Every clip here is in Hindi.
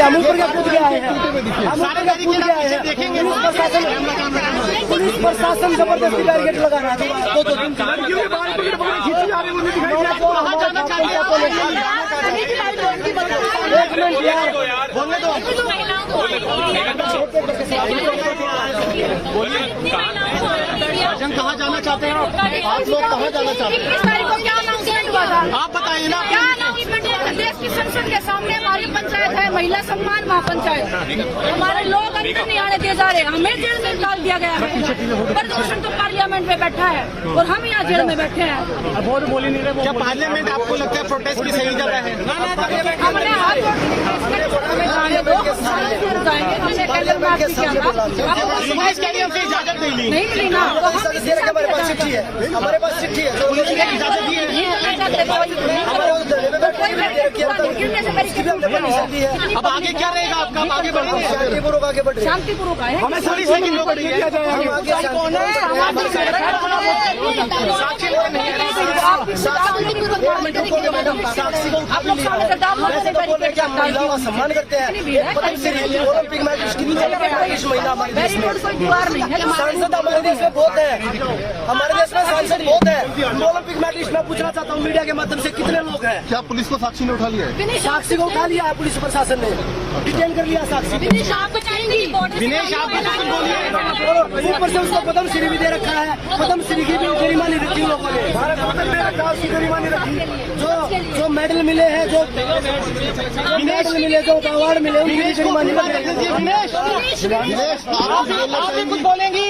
हम ऊपर क्या कूद के आए हैं, हम ऊपर क्या कूद के आए हैं। पुलिस प्रशासन जबरदस्ती बैरिकेड लगा रहा है। दो दिन एक मिनट यार, बोलने दो। कहाँ जाना चाहते हैं आप लोग, कहाँ जाना चाहते हैं? 21 तारीख को क्या अनाउंसमेंट हुआ था? आप बताइए ना। क्या अनाउंसमेंट है? देश की संसद के सामने हमारी पंचायत है, महिला सम्मान महापंचायत। हमारे लोग अंदर नहीं आने दिए जा रहे, हमें जेल में डाल दिया गया है। प्रदूषण तो पार्लियामेंट में बैठा है और हम यहाँ जेल में बैठे हैं। क्या पार्लियामेंट आपको लगता है प्रोटेस्ट की सही जगह है? हमने हाथ इजाजत नहीं ली। नहीं मिली ना, तो हमारे पास चिट्ठी है, हमारे पास चिट्ठी है, इजाजत दी है। अब आगे क्या रहेगा आपका? आगे बढ़ेंगे, शांतिपूर्वक आगे बढ़ रहे हैं। शांतिपूर्वक है। हमें थोड़ी सी किया जाए, हम आगे महिलाओं का सम्मान करते हैं। ओलंपिक मैच महिला हमारे देश में, सांसद हमारे देश में बहुत है, हमारे देश में सांसद बहुत है। ओलंपिक मैच मैं पूछना चाहता हूँ मीडिया के माध्यम से, कितने लोग हैं? क्या पुलिस को साक्षी ने उठा लिया है? साक्षी को उठा लिया है पुलिस प्रशासन ने, डिटेन कर लिया साक्षी। दिनेश आप बताएंगी, दिनेश आप बोलिए। ऊपर से उसको पद्मश्री भी दे रखा है, पद्मश्री की भी गरिमा नहीं रखी लोगों ने, भारत रत्न दे रखा है, उसकी गरिमा नहीं रखी। जो मेडल मिले हैं, जो मेडल मिले, जो अवार्ड मिले, उनकी भी गरिमा नहीं रखी। दिनेश आप भी कुछ बोलेंगी?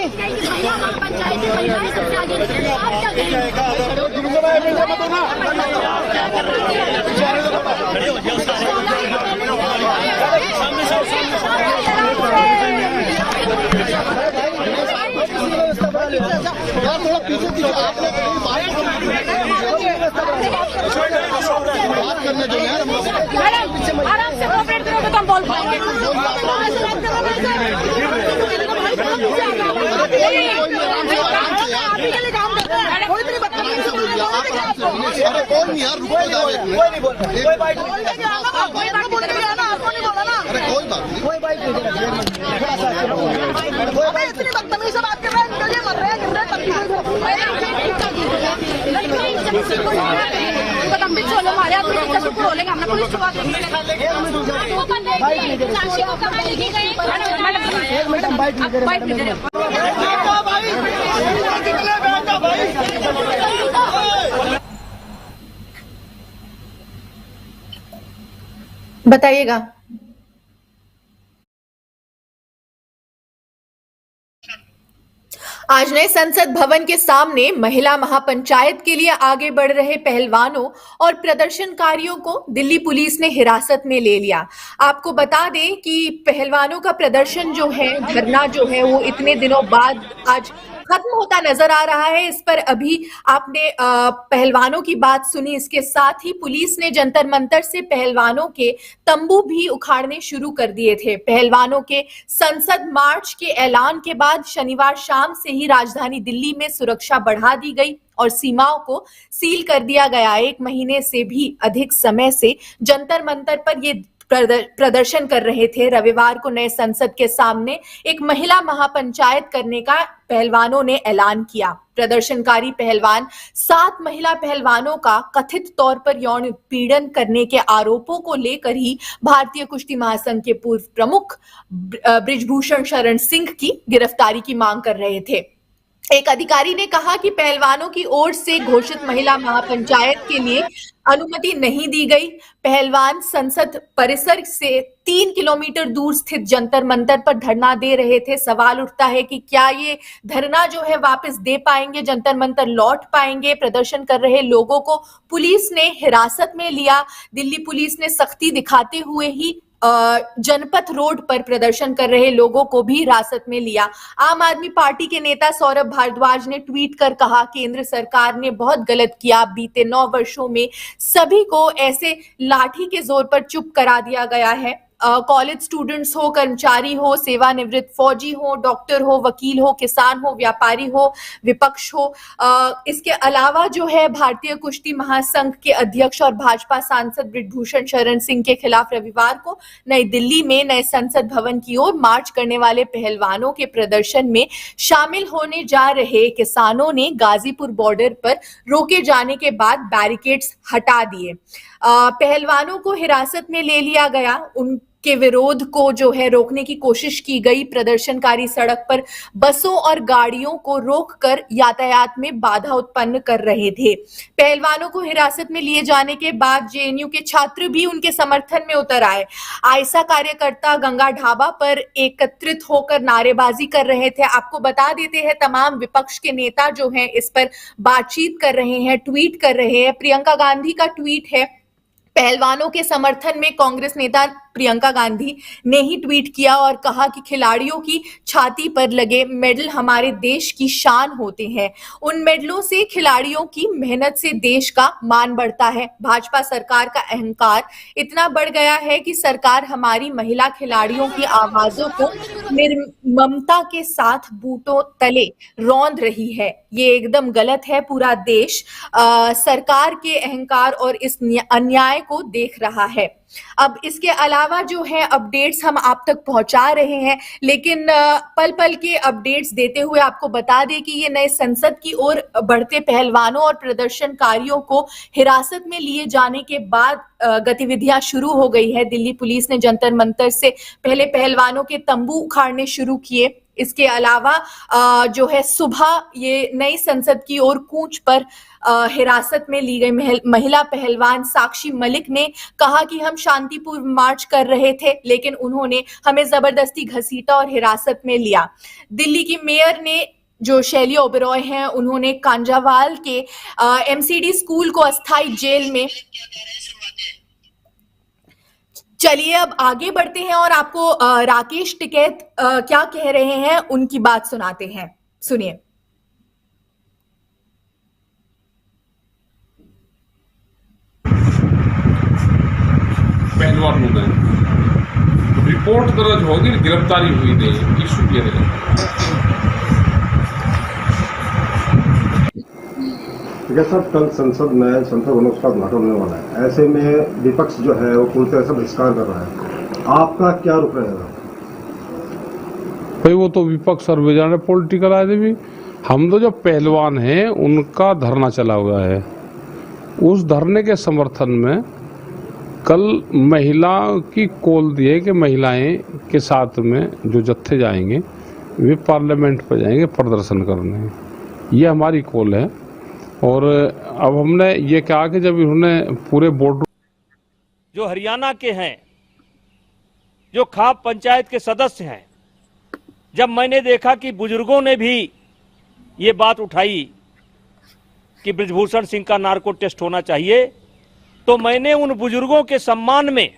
थोड़ा पीछे बात करने दो यार। आराम से कोऑपरेट करोगे तो हम बोल पाएंगे। अरे कौन नहीं यार, रुको जाओ एक मिनट। कोई नहीं बोल रहा, कोई बात नहीं, अरे कोई बात नहीं। कोई बात नहीं। इतनी बदतमीजी से बात कर रहे हैं, निकलिए, मर रहे हैं, गिर रहे हैं, छोड़ो हमारे आप बोलेंगे, हमने पुलिस छुपा एक मिनट, बाइक नहीं दे रहे। बताइएगा। आज नए संसद भवन के सामने महिला महापंचायत के लिए आगे बढ़ रहे पहलवानों और प्रदर्शनकारियों को दिल्ली पुलिस ने हिरासत में ले लिया। आपको बता दें कि पहलवानों का प्रदर्शन जो है, धरना जो है, वो इतने दिनों बाद आज खत्म होता नजर आ रहा है। इस पर अभी आपने पहलवानों की बात सुनी। इसके साथ ही पुलिस ने जंतर मंतर से पहलवानों के तंबू भी उखाड़ने शुरू कर दिए थे। पहलवानों के संसद मार्च के ऐलान के बाद शनिवार शाम से ही राजधानी दिल्ली में सुरक्षा बढ़ा दी गई और सीमाओं को सील कर दिया गया। 1 महीने से भी अधिक समय से जंतर मंतर पर ये प्रदर्शन कर रहे थे। रविवार को नए संसद के सामने एक महिला महापंचायत करने का पहलवानों ने ऐलान किया। प्रदर्शनकारी पहलवान 7 महिला पहलवानों का कथित तौर पर यौन उत्पीड़न करने के आरोपों को लेकर ही भारतीय कुश्ती महासंघ के पूर्व प्रमुख बृजभूषण शरण सिंह की गिरफ्तारी की मांग कर रहे थे। एक अधिकारी ने कहा कि पहलवानों की ओर से घोषित महिला महापंचायत के लिए अनुमति नहीं दी गई। पहलवान संसद परिसर से 3 किलोमीटर दूर स्थित जंतर मंतर पर धरना दे रहे थे। सवाल उठता है कि क्या ये धरना जो है वापस दे पाएंगे, जंतर मंतर लौट पाएंगे? प्रदर्शन कर रहे लोगों को पुलिस ने हिरासत में लिया। दिल्ली पुलिस ने सख्ती दिखाते हुए ही जनपथ रोड पर प्रदर्शन कर रहे लोगों को भी हिरासत में लिया। आम आदमी पार्टी के नेता सौरभ भारद्वाज ने ट्वीट कर कहा, केंद्र सरकार ने बहुत गलत किया। बीते 9 वर्षों में सभी को ऐसे लाठी के जोर पर चुप करा दिया गया है। कॉलेज स्टूडेंट्स हो, कर्मचारी हो, सेवानिवृत्त फौजी हो, डॉक्टर हो, वकील हो, किसान हो, व्यापारी हो, विपक्ष हो। इसके अलावा जो है भारतीय कुश्ती महासंघ के अध्यक्ष और भाजपा सांसद बृजभूषण शरण सिंह के खिलाफ रविवार को नई दिल्ली में नए संसद भवन की ओर मार्च करने वाले पहलवानों के प्रदर्शन में शामिल होने जा रहे किसानों ने गाजीपुर बॉर्डर पर रोके जाने के बाद बैरिकेड्स हटा दिए। पहलवानों को हिरासत में ले लिया गया। उनके विरोध को जो है रोकने की कोशिश की गई। प्रदर्शनकारी सड़क पर बसों और गाड़ियों को रोककर यातायात में बाधा उत्पन्न कर रहे थे। पहलवानों को हिरासत में लिए जाने के बाद जेएनयू के छात्र भी उनके समर्थन में उतर आए। आयसा कार्यकर्ता गंगा ढाबा पर एकत्रित होकर नारेबाजी कर रहे थे। आपको बता देते हैं तमाम विपक्ष के नेता जो हैं इस पर बातचीत कर रहे हैं, ट्वीट कर रहे हैं। प्रियंका गांधी का ट्वीट है। पहलवानों के समर्थन में कांग्रेस नेता प्रियंका गांधी ने ही ट्वीट किया और कहा कि खिलाड़ियों की छाती पर लगे मेडल हमारे देश की शान होते हैं। उन मेडलों से खिलाड़ियों की मेहनत से देश का मान बढ़ता है। भाजपा सरकार का अहंकार इतना बढ़ गया है कि सरकार हमारी महिला खिलाड़ियों की आवाजों को निर्ममता के साथ बूटों तले रौंद रही है। ये एकदम गलत है। पूरा देश सरकार के अहंकार और इस अन्याय को देख रहा है। अब इसके अलावा जो है अपडेट्स हम आप तक पहुंचा रहे हैं, लेकिन पल पल के अपडेट्स देते हुए आपको बता दें कि ये नए संसद की ओर बढ़ते पहलवानों और प्रदर्शनकारियों को हिरासत में लिए जाने के बाद गतिविधियां शुरू हो गई है। दिल्ली पुलिस ने जंतर मंतर से पहले पहलवानों के तंबू उखाड़ने शुरू किए। इसके अलावा जो है सुबह ये नई संसद की ओर कूच पर हिरासत में ली गई महिला पहलवान साक्षी मलिक ने कहा कि हम शांतिपूर्ण मार्च कर रहे थे, लेकिन उन्होंने हमें जबरदस्ती घसीटा और हिरासत में लिया। दिल्ली की मेयर ने जो शैली ओबेरॉय हैं, उन्होंने कांजावाल के एमसीडी स्कूल को अस्थायी जेल में। चलिए अब आगे बढ़ते हैं और आपको राकेश टिकैत क्या कह रहे हैं उनकी बात सुनाते हैं। सुनिए। पहलवान हो गए, रिपोर्ट दर्ज होगी, गिरफ्तारी हुई नहीं, इशू किया गया। साहब कल संसद में संसद भवन का उद्घाटन होने वाला है, ऐसे में विपक्ष जो है वो पूरी तरह से बहिष्कार कर रहा है, आपका क्या रुख रहेगा? भाई वो तो विपक्ष और वे जाने पॉलिटिकल आदमी, हम तो जो पहलवान हैं उनका धरना चला हुआ है। उस धरने के समर्थन में कल महिला की कॉल दी है कि महिलाएं के साथ में जो जत्थे जाएंगे वे पार्लियामेंट पर जाएंगे प्रदर्शन करने। ये हमारी कॉल है। और अब हमने ये कहा कि जब इन्होंने पूरे बोर्ड जो हरियाणा के हैं, जो खाप पंचायत के सदस्य हैं, जब मैंने देखा कि बुजुर्गों ने भी ये बात उठाई कि बृजभूषण सिंह का नार्को टेस्ट होना चाहिए, तो मैंने उन बुजुर्गों के सम्मान में,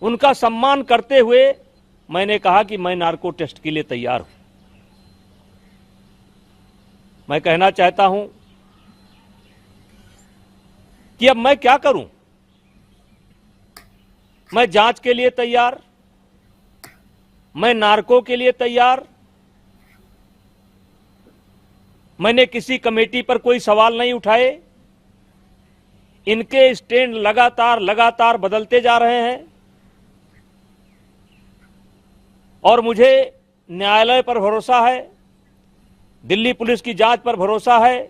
उनका सम्मान करते हुए मैंने कहा कि मैं नार्को टेस्ट के लिए तैयार हूं। मैं कहना चाहता हूं कि अब मैं क्या करूं? मैं जांच के लिए तैयार, मैं नार्को के लिए तैयार। मैंने किसी कमेटी पर कोई सवाल नहीं उठाए। इनके स्टैंड लगातार बदलते जा रहे हैं और मुझे न्यायालय पर भरोसा है, दिल्ली पुलिस की जांच पर भरोसा है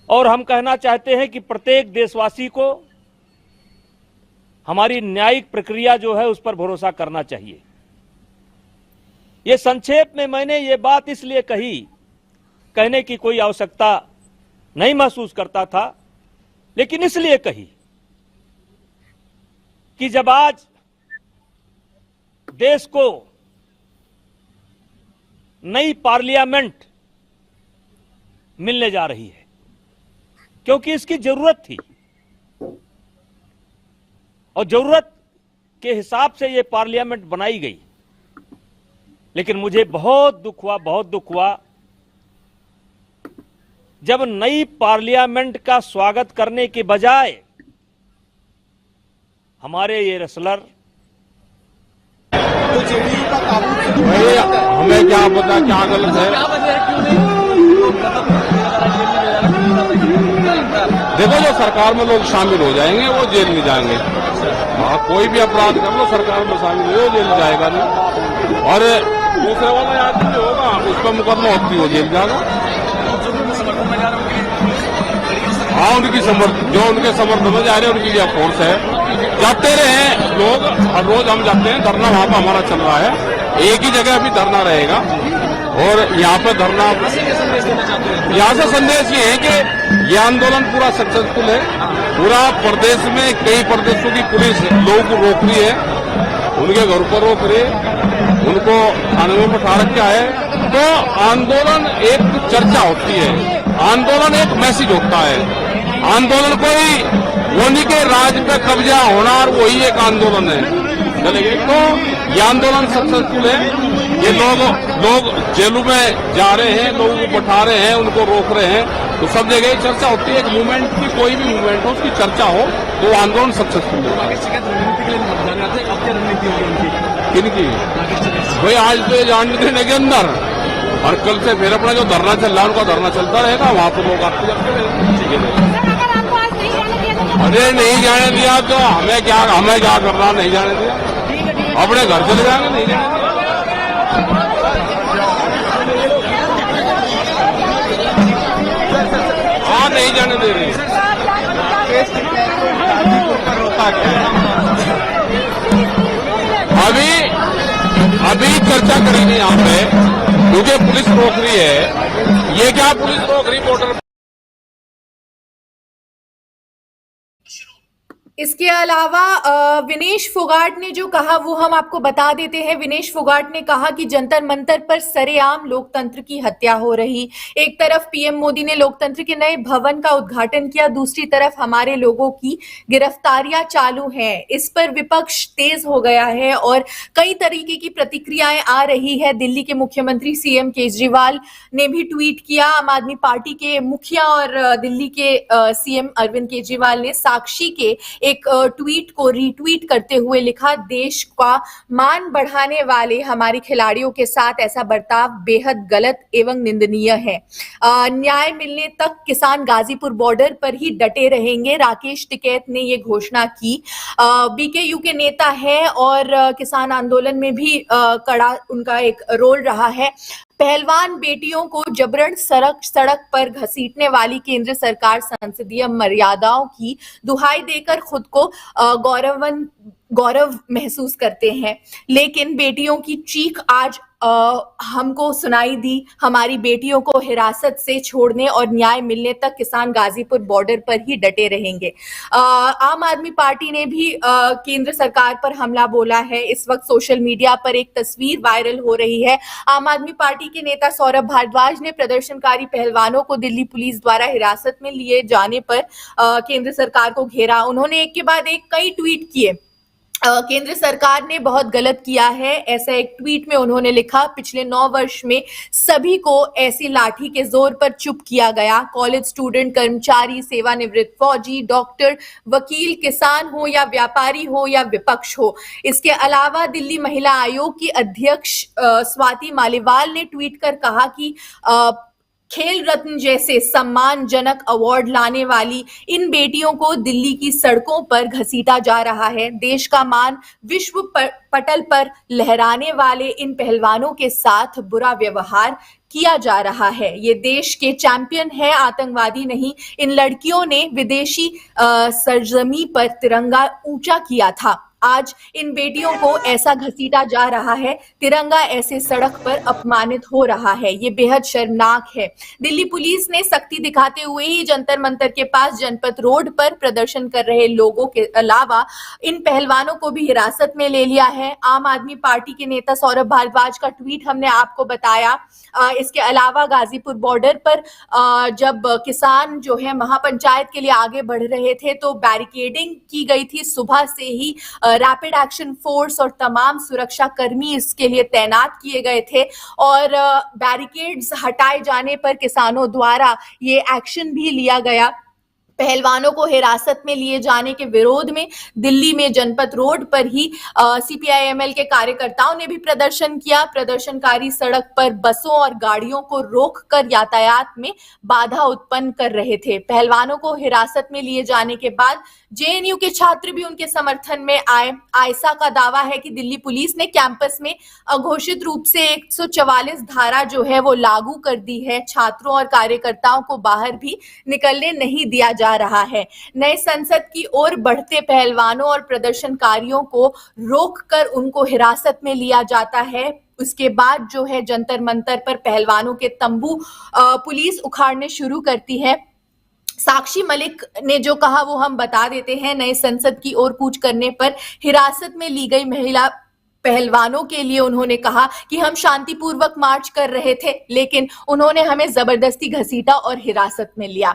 और हम कहना चाहते हैं कि प्रत्येक देशवासी को हमारी न्यायिक प्रक्रिया जो है उस पर भरोसा करना चाहिए। ये संक्षेप में मैंने ये बात इसलिए कही, कहने की कोई आवश्यकता नहीं महसूस करता था, लेकिन इसलिए कही कि जब आज देश को नई पार्लियामेंट मिलने जा रही है, क्योंकि इसकी जरूरत थी और जरूरत के हिसाब से ये पार्लियामेंट बनाई गई। लेकिन मुझे बहुत दुख हुआ जब नई पार्लियामेंट का स्वागत करने के बजाय हमारे ये रेसलर भाई हमें क्या पता क्या गलत है। देखो जो सरकार में लोग शामिल हो जाएंगे वो जेल में जाएंगे। हाँ, कोई भी अपराध कर लो सरकार में शामिल हो जेल में जाएगा नहीं। और दूसरे वाला आदमी जो होगा उस पर मुकदमा होती हो जेल जाएगा। हाँ उनकी जो उनके समर्थन में जा रहे हैं उनकी यह फोर्स है। जाते रहे लोग, हर रोज हम जाते हैं, धरना वहां पर हमारा चल रहा है। एक ही जगह अभी धरना रहेगा और यहाँ पे धरना, यहाँ से संदेश ये है कि यह आंदोलन पूरा सक्सेसफुल है। पूरा प्रदेश में कई प्रदेशों की पुलिस लोगों को रोक रही है, उनके घर पर रोक रही है, उनको थाने में बैठा रखा है। तो आंदोलन एक चर्चा होती है, आंदोलन एक मैसेज होता है। आंदोलन कोई वो नहीं के राज पे कब्जा होना और वही एक आंदोलन है चलेगा। तो ये आंदोलन सक्सेसफुल है। ये लोग जेलों में जा रहे हैं, लोगों को बैठा रहे हैं, उनको रोक रहे हैं। तो सब जगह चर्चा होती है। एक मूवमेंट की, कोई भी मूवमेंट हो उसकी चर्चा हो तो आंदोलन सक्सेसफुल हो। किनकी भाई आज तो ये जान देने के अंदर, और कल से फिर अपना जो धरना चल रहा है उनका धरना चलता रहेगा। वहां पर लोग आते जाते रहेंगे। अरे नहीं जाने दिया तो हमें क्या करना, नहीं जाने दिया, अपने घर चले जाएंगे। नहीं जाने दिया हाँ नहीं जाने दे रही। अभी चर्चा करेंगे यहाँ पे क्योंकि पुलिस रोक रही है। ये क्या पुलिस रोक रही बॉर्डर। इसके अलावा विनेश फोगाट ने जो कहा वो हम आपको बता देते हैं। विनेश फोगाट ने कहा कि जंतर मंतर पर सरेआम लोकतंत्र की हत्या हो रही। एक तरफ पीएम मोदी ने लोकतंत्र के नए भवन का उद्घाटन किया, दूसरी तरफ हमारे लोगों की गिरफ्तारियां चालू हैं। इस पर विपक्ष तेज हो गया है और कई तरीके की प्रतिक्रियाएं आ रही है। दिल्ली के मुख्यमंत्री सीएम केजरीवाल ने भी ट्वीट किया। आम आदमी पार्टी के मुखिया और दिल्ली के सीएम अरविंद केजरीवाल ने साक्षी के एक ट्वीट को रीट्वीट करते हुए लिखा, देश का मान बढ़ाने वाले हमारे खिलाड़ियों के साथ ऐसा बर्ताव बेहद गलत एवं निंदनीय है। न्याय मिलने तक किसान गाजीपुर बॉर्डर पर ही डटे रहेंगे। राकेश टिकैत ने ये घोषणा की। बीकेयू के नेता है और किसान आंदोलन में भी कड़ा उनका एक रोल रहा है। पहलवान बेटियों को जबरन सड़क पर घसीटने वाली केंद्र सरकार संसदीय मर्यादाओं की दुहाई देकर खुद को गौरव महसूस करते हैं, लेकिन बेटियों की चीख आज हमको सुनाई दी। हमारी बेटियों को हिरासत से छोड़ने और न्याय मिलने तक किसान गाजीपुर बॉर्डर पर ही डटे रहेंगे। आम आदमी पार्टी ने भी केंद्र सरकार पर हमला बोला है। इस वक्त सोशल मीडिया पर एक तस्वीर वायरल हो रही है। आम आदमी पार्टी के नेता सौरभ भारद्वाज ने प्रदर्शनकारी पहलवानों को दिल्ली पुलिस द्वारा हिरासत में लिए जाने पर केंद्र सरकार को घेरा। उन्होंने एक के बाद एक कई ट्वीट किए। केंद्र सरकार ने बहुत गलत किया है, ऐसा एक ट्वीट में उन्होंने लिखा। पिछले 9 वर्ष में सभी को ऐसी लाठी के जोर पर चुप किया गया। कॉलेज स्टूडेंट, कर्मचारी, सेवानिवृत्त फौजी, डॉक्टर, वकील, किसान हो या व्यापारी हो या विपक्ष हो। इसके अलावा दिल्ली महिला आयोग की अध्यक्ष स्वाति मालीवाल ने ट्वीट कर कहा कि खेल रत्न जैसे सम्मानजनक अवार्ड लाने वाली इन बेटियों को दिल्ली की सड़कों पर घसीटा जा रहा है। देश का मान विश्व पटल पर लहराने वाले इन पहलवानों के साथ बुरा व्यवहार किया जा रहा है। ये देश के चैंपियन है, आतंकवादी नहीं। इन लड़कियों ने विदेशी सरजमी पर तिरंगा ऊंचा किया था। आज इन बेटियों को ऐसा घसीटा जा रहा है, तिरंगा ऐसे सड़क पर अपमानित हो रहा है। ये बेहद शर्मनाक है। दिल्ली पुलिस ने सख्ती दिखाते हुए ही जंतर मंतर के पास जनपथ रोड पर प्रदर्शन कर रहे लोगों के अलावा इन पहलवानों को भी हिरासत में ले लिया है। आम आदमी पार्टी के नेता सौरभ भारद्वाज का ट्वीट हमने आपको बताया। इसके अलावा गाजीपुर बॉर्डर पर जब किसान जो है महापंचायत के लिए आगे बढ़ रहे थे तो बैरिकेडिंग की गई थी। सुबह से ही रैपिड एक्शन फोर्स और तमाम सुरक्षा कर्मी इसके लिए तैनात किए गए थे और बैरिकेड्स हटाए जाने पर किसानों द्वारा ये एक्शन भी लिया गया। पहलवानों को हिरासत में लिए जाने के विरोध में दिल्ली में जनपथ रोड पर ही सीपीआईएमएल के कार्यकर्ताओं ने भी प्रदर्शन किया। प्रदर्शनकारी सड़क पर बसों और गाड़ियों को रोककर यातायात में बाधा उत्पन्न कर रहे थे। पहलवानों को हिरासत में लिए जाने के बाद जेएनयू के छात्र भी उनके समर्थन में आए। आयशा का दावा है कि दिल्ली पुलिस ने कैंपस में अघोषित रूप से 144 धारा जो है वो लागू कर दी है। छात्रों और कार्यकर्ताओं को बाहर भी निकलने नहीं दिया जा रहा है। नए संसद की ओर बढ़ते पहलवानों और प्रदर्शनकारियों को रोककर उनको हिरासत में लिया जाता है। उसके बाद जो है जंतर मंतर पर पहलवानों के तंबू पुलिस उखाड़ने शुरू करती है। साक्षी मलिक ने जो कहा वो हम बता देते हैं। नए संसद की ओर कूच करने पर हिरासत में ली गई महिला पहलवानों के लिए उन्होंने कहा कि हम शांतिपूर्वक मार्च कर रहे थे, लेकिन उन्होंने हमें जबरदस्ती घसीटा और हिरासत में लिया।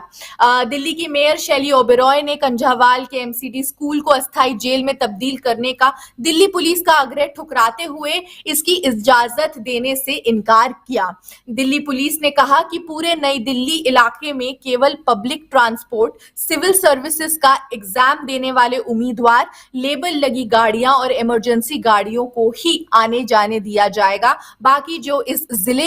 दिल्ली की मेयर शैली ओबेरॉय ने कंझावाल के एमसीडी स्कूल को अस्थायी जेल में तब्दील करने का दिल्ली पुलिस का आग्रह ठुकराते हुए इसकी इजाजत देने से इनकार किया। दिल्ली पुलिस ने कहा कि पूरे नई दिल्ली इलाके में केवल पब्लिक ट्रांसपोर्ट, सिविल सर्विसेज का एग्जाम देने वाले उम्मीदवार, लेबल लगी गाड़ियां और इमरजेंसी गाड़ियों को ही आने जाने दिया जाएगा। बाकी जो इस जिले